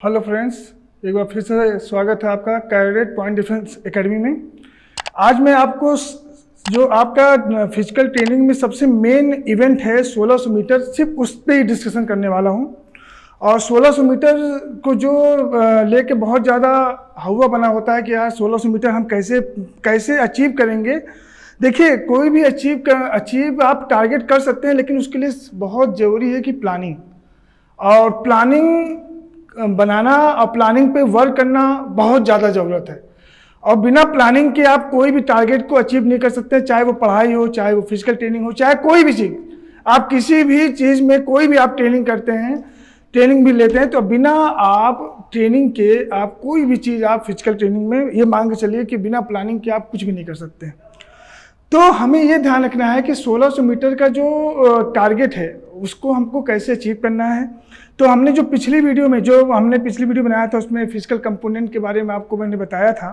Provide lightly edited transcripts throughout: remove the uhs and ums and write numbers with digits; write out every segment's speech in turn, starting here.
Hello friends, एक बार फिर से स्वागत है आपका कैडेट पॉइंट डिफेंस एकेडमी में। आज मैं आपको जो आपका फिजिकल ट्रेनिंग में सबसे मेन इवेंट है 1600 मीटर, सिर्फ उस पर ही डिस्कशन करने वाला हूं। और 1600 मीटर को जो लेके बहुत ज़्यादा हवा बना होता है कि यार 1600 मीटर हम कैसे अचीव करेंगे। देखिए, कोई भी अचीव आप टारगेट कर सकते हैं, लेकिन उसके लिए बहुत ज़रूरी है कि प्लानिंग और प्लानिंग बनाना और प्लानिंग पे वर्क करना बहुत ज़्यादा ज़रूरत है। और बिना प्लानिंग के आप कोई भी टारगेट को अचीव नहीं कर सकते, चाहे वो पढ़ाई हो, चाहे वो फिजिकल ट्रेनिंग हो, चाहे कोई भी चीज़। आप किसी भी चीज़ में कोई भी आप ट्रेनिंग करते हैं, ट्रेनिंग भी लेते हैं, तो बिना आप ट्रेनिंग के आप कोई भी चीज़ आप फिजिकल ट्रेनिंग में ये मान के चलिए कि बिना प्लानिंग के आप कुछ भी नहीं कर सकते। तो हमें ये ध्यान रखना है कि 1600 मीटर का जो टारगेट है उसको हमको कैसे अचीव करना है। तो हमने जो पिछली वीडियो बनाया था उसमें फिजिकल कंपोनेंट के बारे में आपको मैंने बताया था।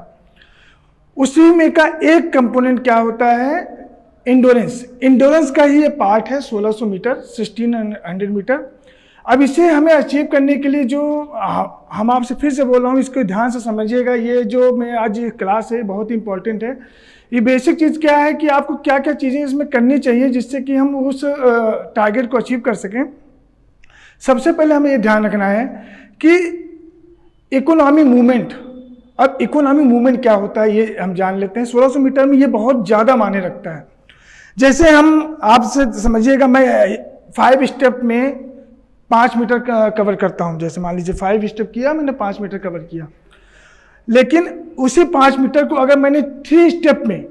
उसी में का एक कंपोनेंट क्या होता है, इंडोरेंस का ही ये पार्ट है 1600 मीटर, 1600 मीटर। अब इसे हमें अचीव करने के लिए जो हम आपसे फिर से बोल रहा हूँ, इसको ध्यान से समझिएगा। ये जो मैं आज ये क्लास है बहुत ही इंपॉर्टेंट है। ये बेसिक चीज़ क्या है कि आपको क्या क्या चीज़ें इसमें करनी चाहिए जिससे कि हम उस टारगेट को अचीव कर सकें। सबसे पहले हमें ये ध्यान रखना है कि इकोनॉमी मूवमेंट। अब इकोनॉमी मूवमेंट क्या होता है ये हम जान लेते हैं। 1600 मीटर में ये बहुत ज़्यादा मायने रखता है। जैसे हम आपसे समझिएगा, मैं 5 स्टेप में 5 मीटर कवर करता हूँ। जैसे मान लीजिए 5 स्टेप किया, मैंने 5 मीटर कवर किया, लेकिन उसी 5 मीटर को अगर मैंने 3 स्टेप में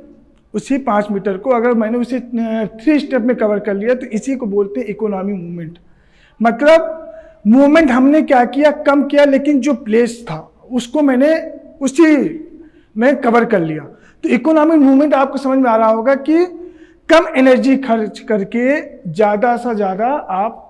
उसी 5 मीटर को अगर मैंने उसे 3 स्टेप में कवर कर लिया, तो इसी को बोलते हैं इकोनॉमी मूवमेंट। मतलब मूवमेंट हमने क्या किया, कम किया, लेकिन जो प्लेस था उसको मैंने उसी में कवर कर लिया। तो इकोनॉमिक मूवमेंट आपको समझ में आ रहा होगा कि कम एनर्जी खर्च करके ज़्यादा से ज़्यादा आप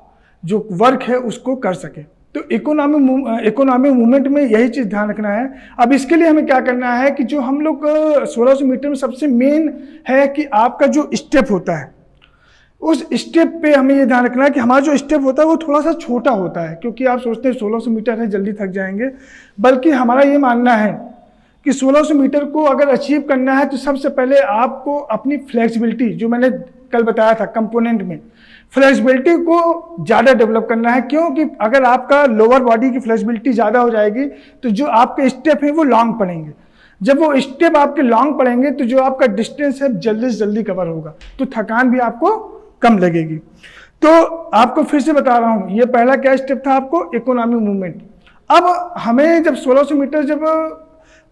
जो वर्क है उसको कर सके। तो इकोनॉमिक मूवमेंट में यही चीज़ ध्यान रखना है। अब इसके लिए हमें क्या करना है कि जो हम लोग 1600 मीटर में सबसे मेन है कि आपका जो स्टेप होता है, उस स्टेप पे हमें ये ध्यान रखना है कि हमारा जो स्टेप होता है वो थोड़ा सा छोटा होता है। क्योंकि आप सोचते हैं 1600 मीटर है, जल्दी थक जाएंगे, बल्कि हमारा ये मानना है कि 1600 मीटर को अगर अचीव करना है तो सबसे पहले आपको अपनी फ्लेक्सिबिलिटी, जो मैंने कल बताया था कंपोनेंट में, फ्लेक्सिबिलिटी को ज़्यादा डेवलप करना है। क्योंकि अगर आपका लोअर बॉडी की फ्लेक्सिबिलिटी ज़्यादा हो जाएगी तो जो आपके स्टेप हैं वो लॉन्ग पड़ेंगे। जब वो स्टेप आपके लॉन्ग पड़ेंगे तो जो आपका डिस्टेंस है जल्दी से जल्दी कवर होगा, तो थकान भी आपको कम लगेगी। तो आपको फिर से बता रहा हूँ, ये पहला क्या स्टेप था आपको, इकोनॉमिक मूवमेंट। अब हमें जब 1600 मीटर जब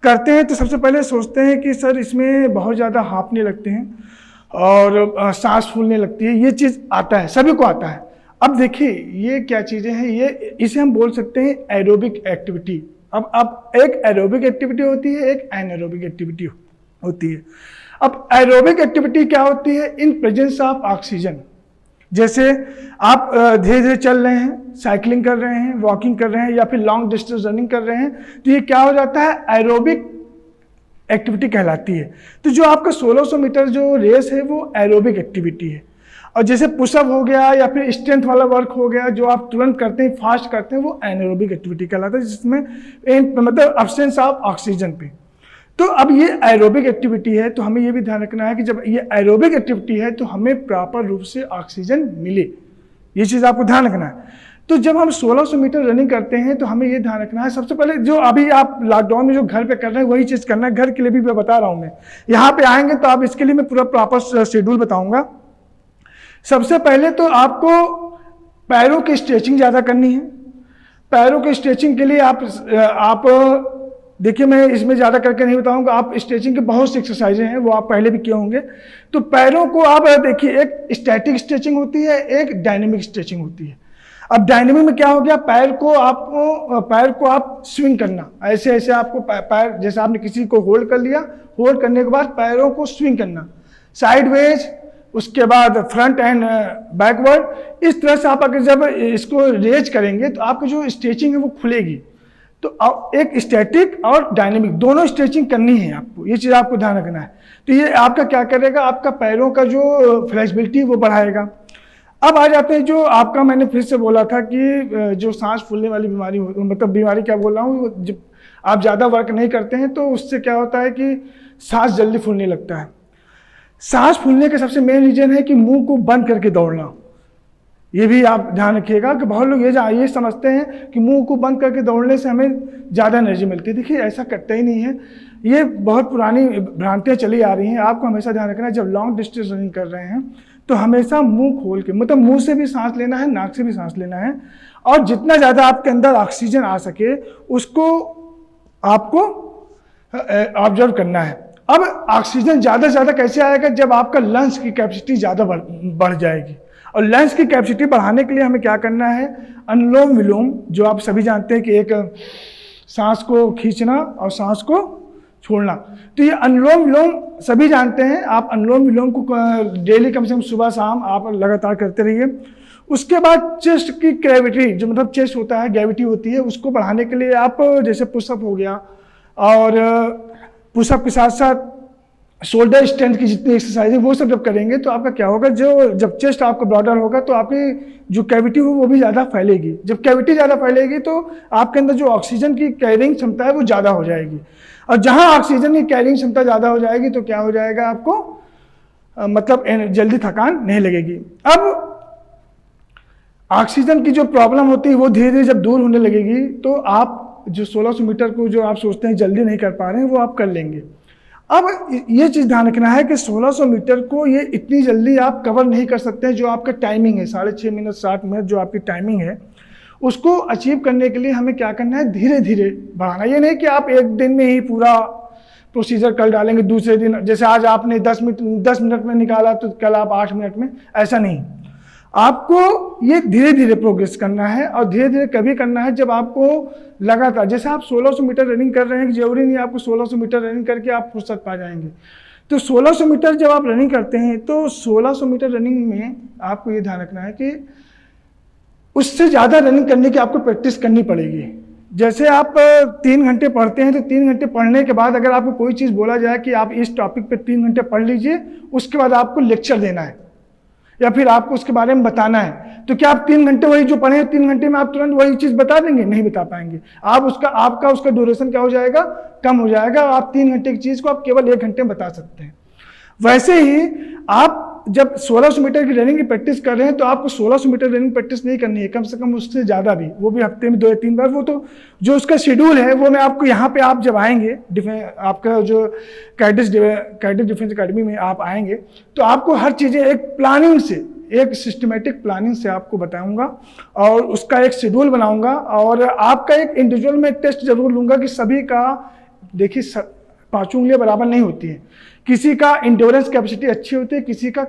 करते हैं तो सबसे पहले सोचते हैं कि सर इसमें बहुत ज़्यादा हाँफने लगते हैं और सांस फूलने लगती है। ये चीज़ आता है, सभी को आता है। अब देखिए ये क्या चीज़ें हैं, इसे हम बोल सकते हैं एरोबिक एक्टिविटी। अब एक एरोबिक एक्टिविटी होती है, एक एनारोबिक एक्टिविटी होती है। अब एरोबिक एक्टिविटी क्या होती है, इन प्रेजेंस ऑफ ऑक्सीजन। जैसे आप धीरे धीरे चल रहे हैं, साइकिलिंग कर रहे हैं, वॉकिंग कर रहे हैं, या फिर लॉन्ग डिस्टेंस रनिंग कर रहे हैं, तो ये क्या हो जाता है, एरोबिक एक्टिविटी कहलाती है। तो जो आपका 1600 मीटर जो रेस है वो एरोबिक एक्टिविटी है। और जैसे पुशअप हो गया या फिर स्ट्रेंथ वाला वर्क हो गया जो आप तुरंत करते हैं, फास्ट करते हैं, वो एनारोबिक एक्टिविटी कहलाता है, जिसमें मतलब एब्सेंस ऑफ ऑक्सीजन पे। तो अब ये एरोबिक एक्टिविटी है, तो हमें ये भी ध्यान रखना है कि जब ये एरोबिक एक्टिविटी है तो हमें प्रॉपर रूप से ऑक्सीजन मिले, ये चीज़ आपको ध्यान रखना है। तो जब हम 1600 मीटर रनिंग करते हैं तो हमें ये ध्यान रखना है, सबसे पहले जो अभी आप लॉकडाउन में जो घर पे कर रहे हैं वही चीज़ करना है। घर के लिए भी मैं बता रहा हूँ, मैं यहाँ पे आएंगे तो आप इसके लिए मैं पूरा प्रॉपर शेड्यूल बताऊँगा। सबसे पहले तो आपको पैरों की स्ट्रेचिंग ज़्यादा करनी है। पैरों की स्ट्रेचिंग के लिए आप देखिए, मैं इसमें ज़्यादा करके नहीं बताऊंगा, आप स्ट्रेचिंग के बहुत से एक्सरसाइजें हैं, वो आप पहले भी किए होंगे। तो पैरों को आप देखिए, एक स्टैटिक स्ट्रेचिंग होती है, एक डायनेमिक स्ट्रेचिंग होती है। अब डायनेमिक में क्या हो गया, पैर को आप स्विंग करना, ऐसे ऐसे आपको पैर, जैसे आपने किसी को होल्ड कर लिया, होल्ड करने के बाद पैरों को स्विंग करना साइडवेज, उसके बाद फ्रंट एंड बैकवर्ड। इस तरह से आप अगर जब इसको रेज करेंगे तो आपकी जो स्ट्रेचिंग है वो खुलेगी। तो एक स्टैटिक और डायनेमिक दोनों स्ट्रेचिंग करनी है आपको, ये चीज़ आपको ध्यान रखना है। तो ये आपका क्या करेगा, आपका पैरों का जो फ्लेक्सिबिलिटी वो बढ़ाएगा। अब आ जाते हैं जो आपका, मैंने फिर से बोला था कि जो सांस फूलने वाली बीमारी मतलब बीमारी क्या बोल रहा हूँ, जब आप ज़्यादा वर्क नहीं करते हैं तो उससे क्या होता है कि सांस जल्दी फूलने लगता है। सांस फूलने का सबसे मेन रीजन है कि मुंह को बंद करके दौड़ना। ये भी आप ध्यान रखिएगा कि बहुत लोग ये समझते हैं कि मुंह को बंद करके दौड़ने से हमें ज़्यादा एनर्जी मिलती है। देखिए ऐसा करता ही नहीं है, ये बहुत पुरानी भ्रांतियाँ चली आ रही हैं। आपको हमेशा ध्यान रखना है जब लॉन्ग डिस्टेंस रनिंग कर रहे हैं तो हमेशा मुंह खोल के, मतलब मुंह से भी सांस लेना है, नाक से भी सांस लेना है, और जितना ज़्यादा आपके अंदर ऑक्सीजन आ सके उसको आपको ऑब्जर्व करना है। अब ऑक्सीजन ज़्यादा से ज़्यादा कैसे आएगा? जब आपका लंग्स की कैपेसिटी ज़्यादा बढ़ जाएगी। और लंग्स की कैपेसिटी बढ़ाने के लिए हमें क्या करना है? अनुलोम विलोम, जो आप सभी जानते हैं कि एक सांस को खींचना और सांस को छोड़ना। तो ये अनुलोम विलोम सभी जानते हैं। आप अनुलोम विलोम को डेली कम से कम सुबह शाम आप लगातार करते रहिए। उसके बाद चेस्ट की ग्रेविटी, जो मतलब चेस्ट होता है, ग्रेविटी होती है, उसको बढ़ाने के लिए आप जैसे पुशअप हो गया, और पुशअप के साथ साथ शोल्डर स्ट्रेंथ की जितनी एक्सरसाइज है वो सब जब करेंगे तो आपका क्या होगा, जब चेस्ट आपका ब्रॉडर होगा तो आपकी जो कैविटी हो वो भी ज़्यादा फैलेगी। जब कैविटी ज़्यादा फैलेगी तो आपके अंदर जो ऑक्सीजन की कैरिंग क्षमता है वो ज़्यादा हो जाएगी, और जहाँ ऑक्सीजन की कैरिंग क्षमता ज़्यादा हो जाएगी तो क्या हो जाएगा, आपको मतलब जल्दी थकान नहीं लगेगी। अब ऑक्सीजन की जो प्रॉब्लम होती है वो धीरे धीरे जब दूर होने लगेगी तो आप जो 1600 मीटर को जो आप सोचते हैं जल्दी नहीं कर पा रहे हैं वो आप कर लेंगे। अब ये चीज़ ध्यान रखना है कि 1600 मीटर को ये इतनी जल्दी आप कवर नहीं कर सकते हैं। जो आपका टाइमिंग है 6.5 मिनट 60 मिनट जो आपकी टाइमिंग है, उसको अचीव करने के लिए हमें क्या करना है, धीरे धीरे बढ़ाना। ये नहीं कि आप एक दिन में ही पूरा प्रोसीजर कर डालेंगे, दूसरे दिन जैसे आज आपने 10 मिनट में निकाला तो कल आप 8 मिनट में, ऐसा नहीं। आपको ये धीरे धीरे प्रोग्रेस करना है, और धीरे धीरे कभी करना है जब आपको लगातार, जैसे आप 1600 मीटर रनिंग कर रहे हैं, जरूरी नहीं आपको 1600 मीटर रनिंग करके आप फुर्सत पा जाएंगे। तो 1600 मीटर जब आप रनिंग करते हैं तो 1600 मीटर रनिंग में आपको ये ध्यान रखना है कि उससे ज़्यादा रनिंग करने की आपको प्रैक्टिस करनी पड़ेगी। जैसे आप 3 घंटे पढ़ते हैं तो 3 घंटे पढ़ने के बाद अगर आपको कोई चीज़ बोला जाए कि आप इस टॉपिक पे 3 घंटे पढ़ लीजिए, उसके बाद आपको लेक्चर देना है या फिर आपको उसके बारे में बताना है, तो क्या आप 3 घंटे वही जो पढ़े 3 घंटे में आप तुरंत वही चीज़ बता देंगे? नहीं बता पाएंगे। आपका उसका ड्यूरेशन क्या हो जाएगा, कम हो जाएगा। आप 3 घंटे की चीज़ को आप केवल 1 घंटे में बता सकते हैं। वैसे ही आप जब 1600 मीटर की रनिंग की प्रैक्टिस कर रहे हैं तो आपको 1600 मीटर रनिंग प्रैक्टिस नहीं करनी है, कम से कम उससे ज़्यादा भी, वो भी हफ्ते में 2 या 3 बार। वो तो जो उसका शेड्यूल है वो मैं आपको यहाँ पे, आप जब आएंगे आपका जो कैडेट डिफेंस अकेडमी में आप आएंगे तो आपको हर चीज़ें एक प्लानिंग से, एक सिस्टमेटिक प्लानिंग से आपको बताऊंगा, और उसका एक शेड्यूल बनाऊंगा, और आपका एक इंडिविजुअल में टेस्ट जरूर लूँगा कि सभी का, देखिए 5 उंगलियाँ बराबर नहीं होती हैं, किसी का इंड्योरेंस कैपेसिटी अच्छी होती है, किसी का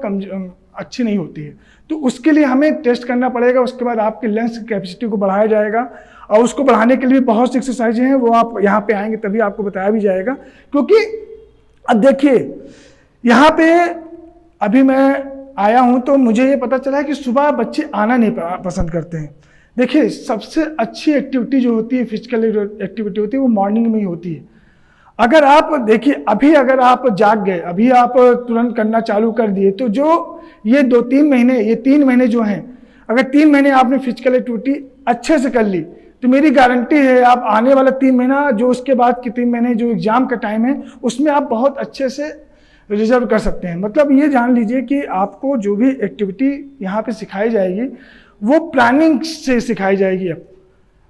अच्छी नहीं होती है। तो उसके लिए हमें टेस्ट करना पड़ेगा। उसके बाद आपके लंग्स की कैपेसिटी को बढ़ाया जाएगा, और उसको बढ़ाने के लिए बहुत सी एक्सरसाइजें हैं, वो आप यहाँ पे आएंगे तभी आपको बताया भी जाएगा। क्योंकि अब देखिए यहाँ पे अभी मैं आया हूँ तो मुझे ये पता चला है कि सुबह बच्चे आना नहीं पसंद करते हैं। देखिए सबसे अच्छी एक्टिविटी जो होती है, फिजिकल एक्टिविटी होती है, वो मॉर्निंग में ही होती है। अगर आप देखिए अभी अगर आप जाग गए, अभी आप तुरंत करना चालू कर दिए, तो जो ये 2-3 महीने, ये 3 महीने जो हैं, अगर 3 महीने आपने फिजिकल एक्टिविटी अच्छे से कर ली तो मेरी गारंटी है आप आने वाला 3 महीना, जो उसके बाद के 3 महीने जो एग्जाम का टाइम है, उसमें आप बहुत अच्छे से रिजर्व कर सकते हैं। मतलब ये जान लीजिए कि आपको जो भी एक्टिविटी यहाँ पे सिखाई जाएगी वो प्लानिंग से सिखाई जाएगी। अब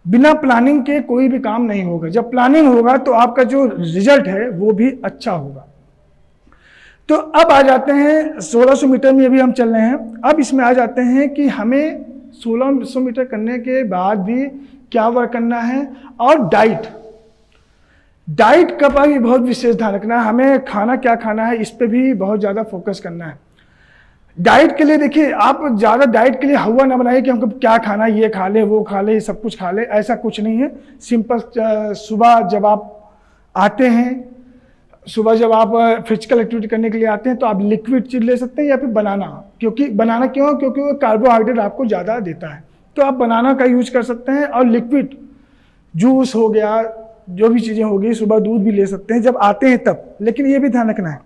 बिना प्लानिंग के कोई भी काम नहीं होगा। जब प्लानिंग होगा तो आपका जो रिजल्ट है वो भी अच्छा होगा। तो अब आ जाते हैं 1600 मीटर में अभी हम चल रहे हैं। अब इसमें आ जाते हैं कि हमें 1600 मीटर करने के बाद भी क्या वर्क करना है, और डाइट का भी बहुत विशेष ध्यान रखना है। हमें खाना क्या खाना है इस पे भी बहुत ज़्यादा फोकस करना है। डाइट के लिए देखिए, आप ज़्यादा डाइट के लिए हवा ना बनाइए कि हमको क्या खाना है, ये खा ले वो खा ले सब कुछ खा ले, ऐसा कुछ नहीं है। सिंपल सुबह जब आप आते हैं, सुबह जब आप फिजिकल एक्टिविटी करने के लिए आते हैं तो आप लिक्विड चीज़ ले सकते हैं या फिर बनाना। क्योंकि बनाना क्यों? क्योंकि वो कार्बोहाइड्रेट आपको ज़्यादा देता है, तो आप बनाना का यूज कर सकते हैं। और लिक्विड जूस हो गया, जो भी चीज़ें होगी, सुबह दूध भी ले सकते हैं जब आते हैं तब। लेकिन ये भी ध्यान रखना है,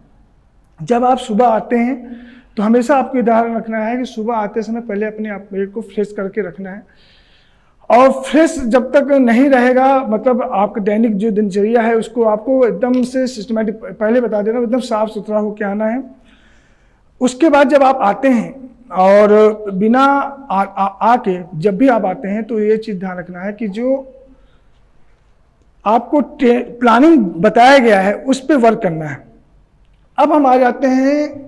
जब आप सुबह आते हैं तो हमेशा आपको ध्यान रखना है कि सुबह आते समय पहले अपने आप पेट को फ्रेश करके रखना है, और फ्रेश जब तक नहीं रहेगा, मतलब आपका दैनिक जो दिनचर्या है उसको आपको एकदम से सिस्टमेटिक, पहले बता दे रहा हूँ, एकदम साफ सुथरा होकर आना है। उसके बाद जब आप आते हैं और बिना आके जब भी आप आते हैं तो ये चीज़ ध्यान रखना है कि जो आपको प्लानिंग बताया गया है उस पर वर्क करना है। अब हम आ जाते हैं,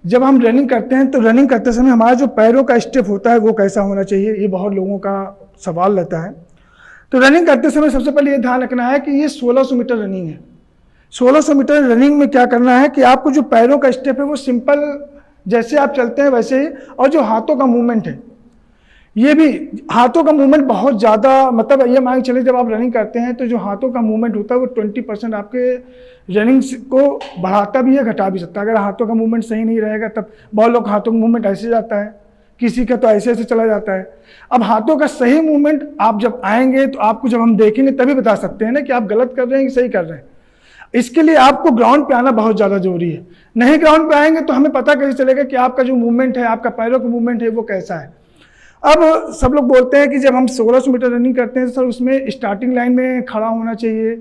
जब हम रनिंग करते हैं तो रनिंग करते समय हमारा जो पैरों का स्टेप होता है वो कैसा होना चाहिए, ये बहुत लोगों का सवाल रहता है। तो रनिंग करते समय सबसे पहले ये ध्यान रखना है कि ये 1600 मीटर रनिंग है। 1600 मीटर रनिंग में क्या करना है कि आपको जो पैरों का स्टेप है वो सिंपल जैसे आप चलते हैं वैसे ही, और जो हाथों का मूवमेंट है ये भी, हाथों का मूवमेंट बहुत ज़्यादा, मतलब ये मान के चले जब आप रनिंग करते हैं तो जो हाथों का मूवमेंट होता है वो 20% आपके रनिंग को बढ़ाता भी है, घटा भी सकता है। अगर हाथों का मूवमेंट सही नहीं रहेगा तब बहुत लोग हाथों का मूवमेंट ऐसे जाता है, किसी का तो ऐसे ऐसे चला जाता है। अब हाथों का सही मूवमेंट आप जब आएंगे तो आपको जब हम देखेंगे तभी बता सकते हैं ना कि आप गलत कर रहे हैं कि सही कर रहे हैं। इसके लिए आपको ग्राउंड पे आना बहुत ज़्यादा जरूरी है। नहीं ग्राउंड पे आएंगे तो हमें पता कैसे चलेगा कि आपका जो मूवमेंट है, आपका पैरों का मूवमेंट है वो कैसा है। अब सब लोग बोलते हैं कि जब हम 1600 मीटर रनिंग करते हैं तो सर उसमें स्टार्टिंग लाइन में खड़ा होना चाहिए,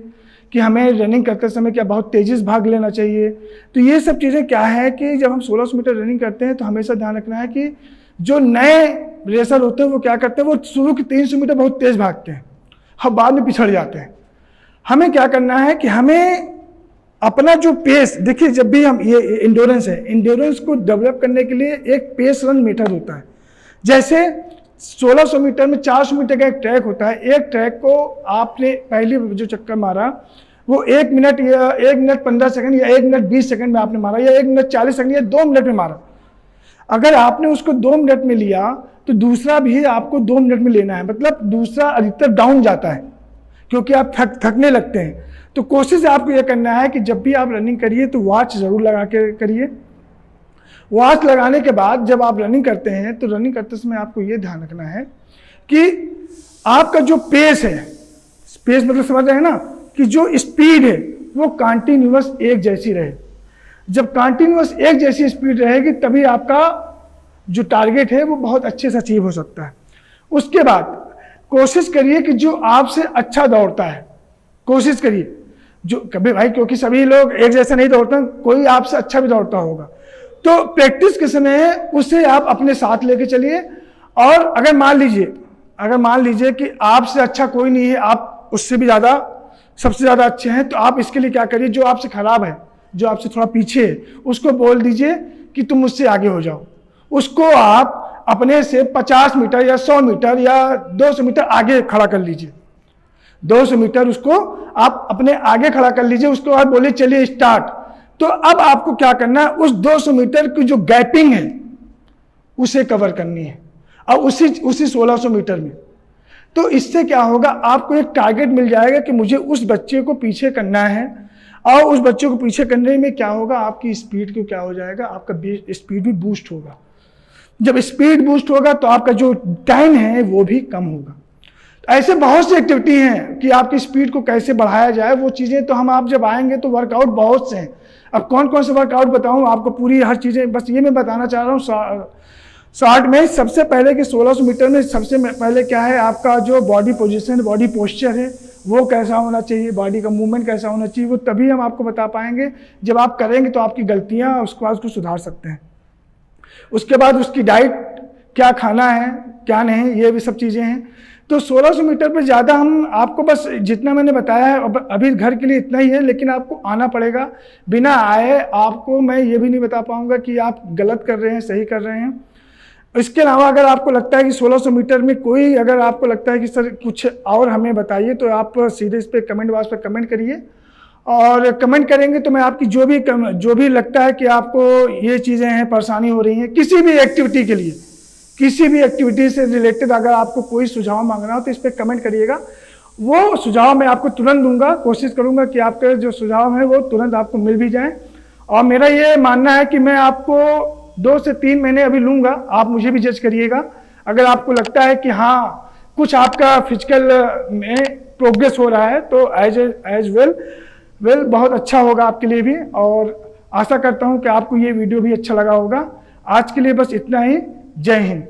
कि हमें रनिंग करते समय क्या बहुत तेज़ी से भाग लेना चाहिए। तो ये सब चीज़ें क्या है कि जब हम 1600 मीटर रनिंग करते हैं तो हमेशा ध्यान रखना है कि जो नए रेसर होते हैं वो क्या करते हैं, वो शुरू के 300 मीटर बहुत तेज़ भागते हैं और बाद में पिछड़ जाते हैं। हमें क्या करना है कि हमें अपना जो पेस, देखिए जब भी हम, ये इंड्योरेंस है, इंड्योरेंस को डेवलप करने के लिए एक पेस रन मेथड होता है। जैसे 1600 मीटर में 400 मीटर का एक ट्रैक होता है। एक ट्रैक को आपने पहले जो चक्कर मारा वो 1 मिनट या 1 मिनट 15 सेकंड या 1 मिनट 20 सेकंड में आपने मारा, या 1 मिनट 40 सेकंड या 2 मिनट में मारा। अगर आपने उसको 2 मिनट में लिया तो दूसरा भी आपको 2 मिनट में लेना है, मतलब दूसरा अधिकतर डाउन जाता है क्योंकि आप थकने लगते हैं। तो कोशिश आपको यह करना है कि जब भी आप रनिंग करिए तो वॉच ज़रूर लगा के करिए। वॉच लगाने के बाद जब आप रनिंग करते हैं तो रनिंग करते समय आपको ये ध्यान रखना है कि आपका जो पेस है, पेस मतलब समझ रहे हैं ना, कि जो स्पीड है वो कंटिन्यूअस एक जैसी रहे। जब कंटिन्यूअस एक जैसी स्पीड रहेगी तभी आपका जो टारगेट है वो बहुत अच्छे से अचीव हो सकता है। उसके बाद कोशिश करिए कि जो आपसे अच्छा दौड़ता है, कोशिश करिए जो कभी भाई, क्योंकि सभी लोग एक जैसा नहीं दौड़ते, कोई आपसे अच्छा भी दौड़ता होगा, तो प्रैक्टिस के समय उसे आप अपने साथ लेके चलिए। और अगर मान लीजिए कि आपसे अच्छा कोई नहीं है, आप उससे भी ज़्यादा, सबसे ज़्यादा अच्छे हैं, तो आप इसके लिए क्या करिए, जो आपसे खराब है, जो आपसे थोड़ा पीछे है, उसको बोल दीजिए कि तुम मुझसे आगे हो जाओ। उसको आप अपने से 50 मीटर या 100 मीटर या 200 मीटर आगे खड़ा कर लीजिए। 200 मीटर उसको आप अपने आगे खड़ा कर लीजिए। उसके बाद बोलिए चलिए स्टार्ट। तो अब आपको क्या करना है, उस 200 मीटर की जो गैपिंग है उसे कवर करनी है, और उसी 1600 मीटर में। तो इससे क्या होगा, आपको एक टारगेट मिल जाएगा कि मुझे उस बच्चे को पीछे करना है, और उस बच्चे को पीछे करने में क्या होगा, आपकी स्पीड को क्या हो जाएगा, आपका स्पीड भी बूस्ट होगा। जब स्पीड बूस्ट होगा तो आपका जो टाइम है वो भी कम होगा। ऐसे बहुत सी एक्टिविटी हैं कि आपकी स्पीड को कैसे बढ़ाया जाए, वो चीज़ें तो हम, आप जब आएंगे तो वर्कआउट बहुत से हैं। अब कौन कौन से वर्कआउट बताऊं आपको, पूरी हर चीज़ें, बस ये मैं बताना चाह रहा हूँ शॉर्ट में। सबसे पहले कि 1600 मीटर में सबसे पहले क्या है, आपका जो बॉडी पोजीशन, बॉडी पोस्चर है वो कैसा होना चाहिए, बॉडी का मूवमेंट कैसा होना चाहिए, वो तभी हम आपको बता पाएंगे। जब आप करेंगे तो आपकी गलतियाँ उसके बाद उसको सुधार सकते हैं। उसके बाद उसकी डाइट, क्या खाना है क्या नहीं, ये भी सब चीज़ें हैं। तो 1600 मीटर पर ज़्यादा हम आपको, बस जितना मैंने बताया है अभी घर के लिए इतना ही है, लेकिन आपको आना पड़ेगा। बिना आए आपको मैं ये भी नहीं बता पाऊंगा कि आप गलत कर रहे हैं, सही कर रहे हैं। इसके अलावा अगर आपको लगता है कि 1600 मीटर में कोई, अगर आपको लगता है कि सर कुछ और हमें बताइए, तो आप सीधे इस पर कमेंट बॉक्स पर कमेंट करिए, और कमेंट करेंगे तो मैं आपकी जो भी लगता है कि आपको ये चीज़ें हैं, परेशानी हो रही हैं, किसी भी एक्टिविटी के लिए, किसी भी एक्टिविटी से रिलेटेड अगर आपको कोई सुझाव मांगना हो तो इस पर कमेंट करिएगा। वो सुझाव मैं आपको तुरंत दूंगा। कोशिश करूंगा कि आपके जो सुझाव हैं वो तुरंत आपको मिल भी जाएं। और मेरा ये मानना है कि मैं आपको 2 से 3 महीने अभी लूँगा, आप मुझे भी जज करिएगा। अगर आपको लगता है कि हाँ कुछ आपका फिजिकल में प्रोग्रेस हो रहा है तो एज वेल बहुत अच्छा होगा आपके लिए भी। और आशा करता हूँ कि आपको ये वीडियो भी अच्छा लगा होगा। आज के लिए बस इतना ही। जय हिंद।